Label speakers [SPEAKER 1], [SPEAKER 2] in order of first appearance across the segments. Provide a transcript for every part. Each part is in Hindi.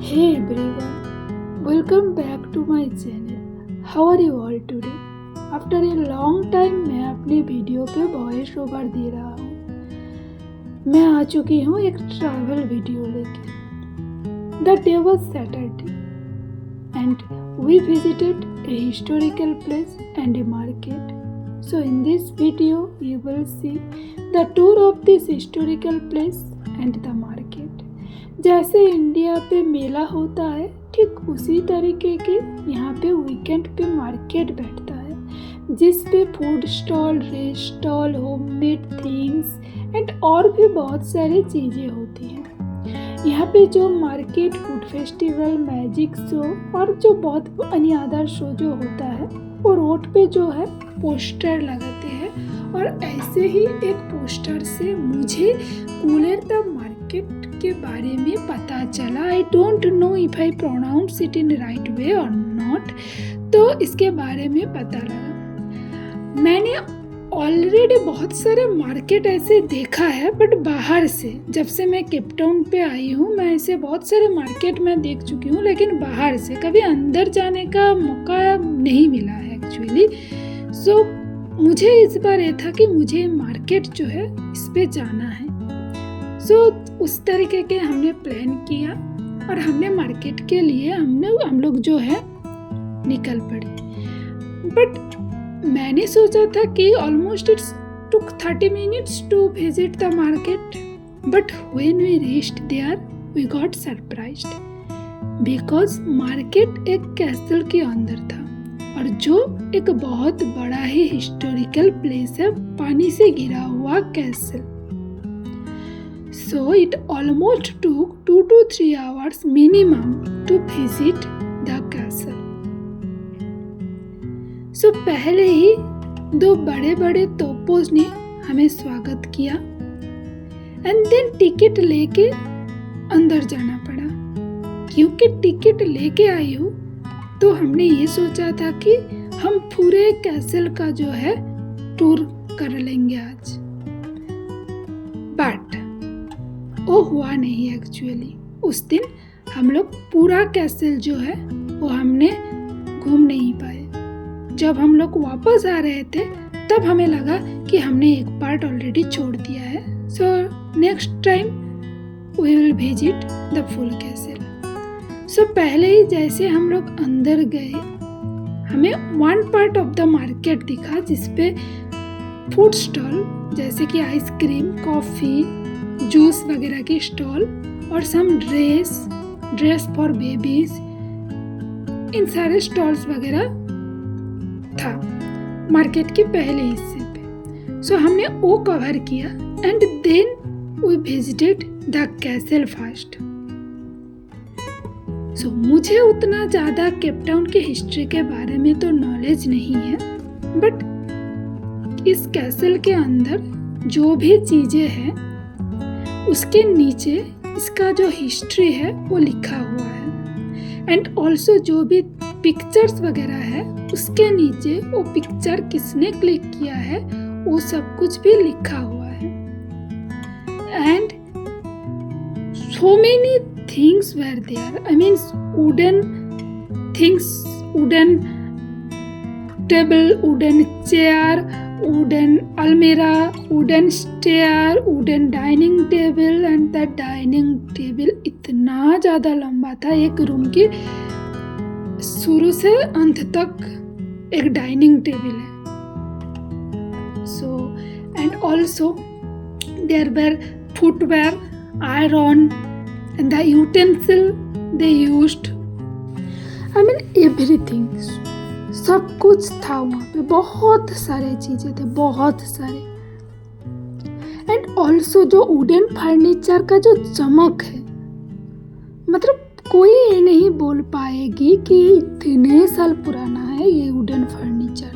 [SPEAKER 1] Hey everyone, welcome back to my channel. How are you all today? After a long time मैं अपने वीडियो पे वॉइस ओवर दे रहा हूँ। मैं आ चुकी हूँ एक ट्रैवल वीडियो लेके। The day was Saturday and we visited a historical place and a market. So in this video you will see the tour of this historical place and the market. जैसे इंडिया पे मेला होता है ठीक उसी तरीके के यहाँ पे वीकेंड पे मार्केट बैठता है जिस पे food stall, dress stall, homemade things and और भी बहुत सारी चीज़ें होती हैं। यहाँ पे जो market, food festival, magic show और जो बहुत अन्य अदर शो जो होता है वो रोड पे जो है पोस्टर लगाते हैं। और ऐसे ही एक पोस्टर से मुझे कूलर द मार्केट के बारे में पता चला। I don't know if I pronounce it in right way और नॉट, तो इसके बारे में पता लगा। मैंने ऑलरेडी बहुत सारे मार्केट ऐसे देखा है बट बाहर से। जब से मैं केप टाउन पे आई हूँ मैं ऐसे बहुत सारे मार्केट में देख चुकी हूँ, लेकिन बाहर से कभी अंदर जाने का मौका नहीं मिला है एक्चुअली। सो मुझे इस बार ये था कि मुझे मार्केट जो है इस पे जाना है। सो उस तरीके के हमने प्लान किया और हमने मार्केट के लिए हम लोग जो है निकल पड़े। बट मैंने सोचा था कि almost it's took 30 minutes to visit the market, but when we reached there we got surprised because market एक कैसल के अंदर था और जो एक बहुत बड़ा ही हिस्टोरिकल प्लेस है, पानी से घिरा हुआ castle. So it almost took 2 to 3 hours minimum to visit the castle. So पहले ही दो बड़े बड़े तोपोज ने हमें स्वागत किया एंड देन टिकट लेके अंदर जाना पड़ा। क्योंकि टिकट लेके आई हूँ तो हमने ये सोचा था कि हम पूरे कैसल का जो है टूर कर लेंगे आज, बट वो हुआ नहीं एक्चुअली। उस दिन हम लोग पूरा कैसल जो है वो हमने घूम नहीं पाए। जब हम लोग वापस आ रहे थे तब हमें लगा कि हमने एक पार्ट ऑलरेडी छोड़ दिया है। So next time we will visit the full castle. So पहले ही जैसे हम लोग अंदर गए हमें one part of the market दिखा जिसपे फूड स्टॉल जैसे कि आइसक्रीम, कॉफ़ी, जूस वगैरह की स्टॉल और सम ड्रेस फॉर बेबीज, इन सारे स्टॉल्स वगैरह था मार्केट के पहले हिस्से पे। सो हमने वो कवर किया and then we visited the castle first. So मुझे उतना ज़्यादा केप टाउन के हिस्ट्री के बारे में तो नॉलेज नहीं है, बट इस कैसल के अंदर जो भी चीज़ें हैं उसके नीचे इसका जो हिस्ट्री है वो लिखा हुआ है एंड ऑल्सो जो भी पिक्चर्स वगैरह है उसके नीचे वो पिक्चर किसने क्लिक किया है वो सब कुछ भी लिखा हुआ है। And so many things were there. I mean wooden things, wooden table, wooden chair, wooden almirah, wooden stair, wooden dining table and the dining table इतना ज़्यादा लंबा था। एक रूम की शुरू से अंत तक एक डाइनिंग टेबल है। So and also there were footwear, iron and the utensil they used, I mean everything, सब कुछ था वहाँ पे। बहुत सारे चीज़ें थे, बहुत सारे। एंड ऑल्सो जो वुडन फर्नीचर का जो चमक है, मतलब कोई ये नहीं बोल पाएगी कि इतने साल पुराना है ये wooden furniture.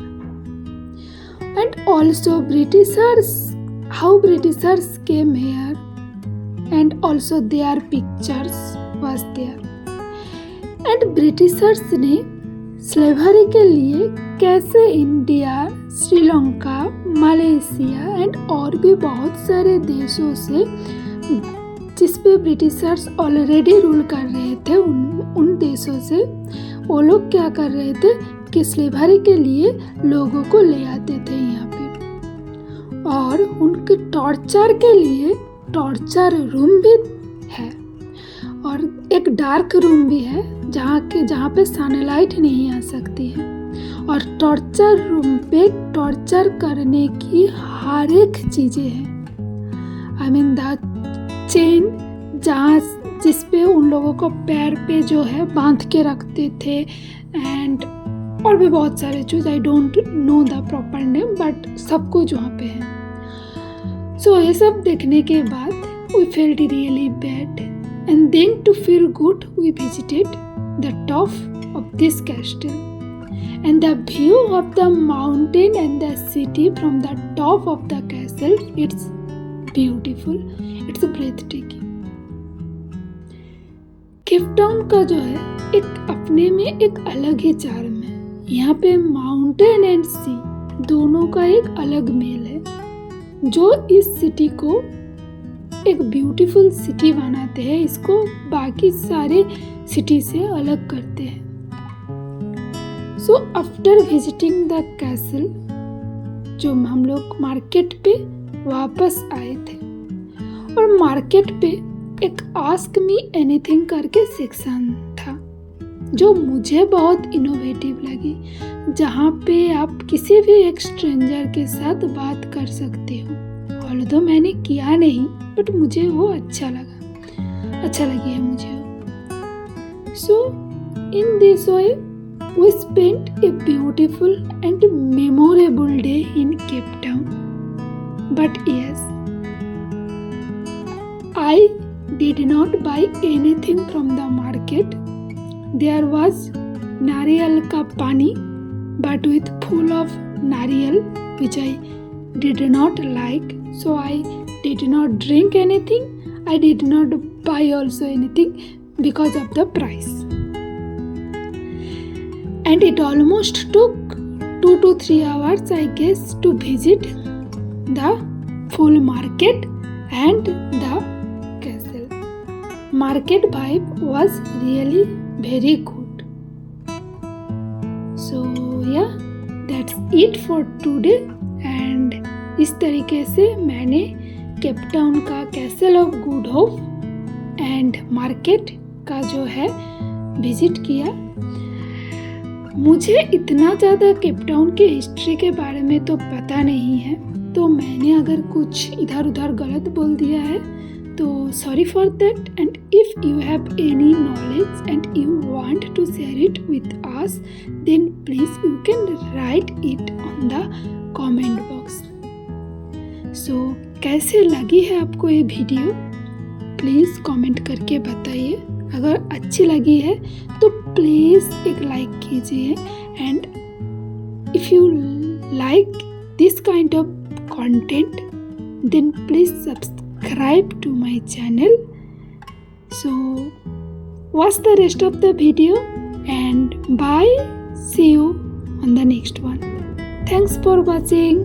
[SPEAKER 1] And also how Britishers came here and also their pictures was there. And Britishers ने स्लेवरी के लिए कैसे इंडिया, श्रीलंका, मलेशिया एंड और भी बहुत सारे देशों से जिस पे ब्रिटिशर्स ऑलरेडी रूल कर रहे थे उन देशों से, वो लोग क्या कर रहे थे कि स्लेवरी के लिए लोगों को ले आते थे यहाँ पे, और उनके टॉर्चर के लिए टॉर्चर रूम भी है और एक डार्क रूम भी है जहाँ पे सनलाइट नहीं आ सकती है। और टॉर्चर रूम पे टॉर्चर करने की हर एक चीज़ें हैं। आई मीन द चेन जिस पे उन लोगों को पैर पे जो है बांध के रखते थे, एंड और भी बहुत सारे चीज़, I don't know the proper name, but सब कुछ वहाँ पे है। सो ये सब देखने के बाद we felt really bad, and then to feel good we visited the top of this castle, and the view of the mountain and the city from the top of the castle, it's beautiful, it's breathtaking. Cape Town का जो है एक अपने में एक अलग ही चार्म है। यहाँ पे माउंटेन एंड सी दोनों का एक अलग मेल है, जो इस सिटी को एक ब्यूटीफुल सिटी बनाते हैं, इसको बाकी सारे सिटी से अलग करते हैं। So after visiting the castle, जो हम लोग मार्केट पे वापस आए थे, और मार्केट पे एक आस्क मी एनीथिंग करके सेक्शन था, जो मुझे बहुत इनोवेटिव लगी, जहाँ पे आप किसी भी एक स्ट्रेंजर के साथ बात कर सकते हो। ऑल्दो मैंने किया नहीं, बट मुझे वो अच्छा लगी है मुझे वो। So in this way we spent a beautiful and memorable day in Cape Town. But yes, I did not buy anything from the market. There was nariyal ka pani, but with full of nariyal, which I did not like. So I did not drink anything. I did not buy also anything because of the price. And it almost took 2 to 3 hours, I guess, to visit the full market and the castle. Market vibe was really very good. So yeah, that's it for today. And इस तरीके से मैंने केप टाउन का castle of good hope and market का जो है विजिट किया। मुझे इतना ज़्यादा केप टाउन की हिस्ट्री के बारे में तो पता नहीं है, तो मैंने अगर कुछ इधर उधर गलत बोल दिया है तो sorry for that. And if you have any knowledge and you want to share it with us, then please you can write it on the comment box. So कैसे लगी है आपको ये वीडियो, प्लीज़ कमेंट करके बताइए। अगर अच्छी लगी है तो प्लीज़ एक लाइक कीजिए, and if you like this kind of content then please subscribe to my channel. So watch the rest of the video and bye, see you on the next one. Thanks for watching.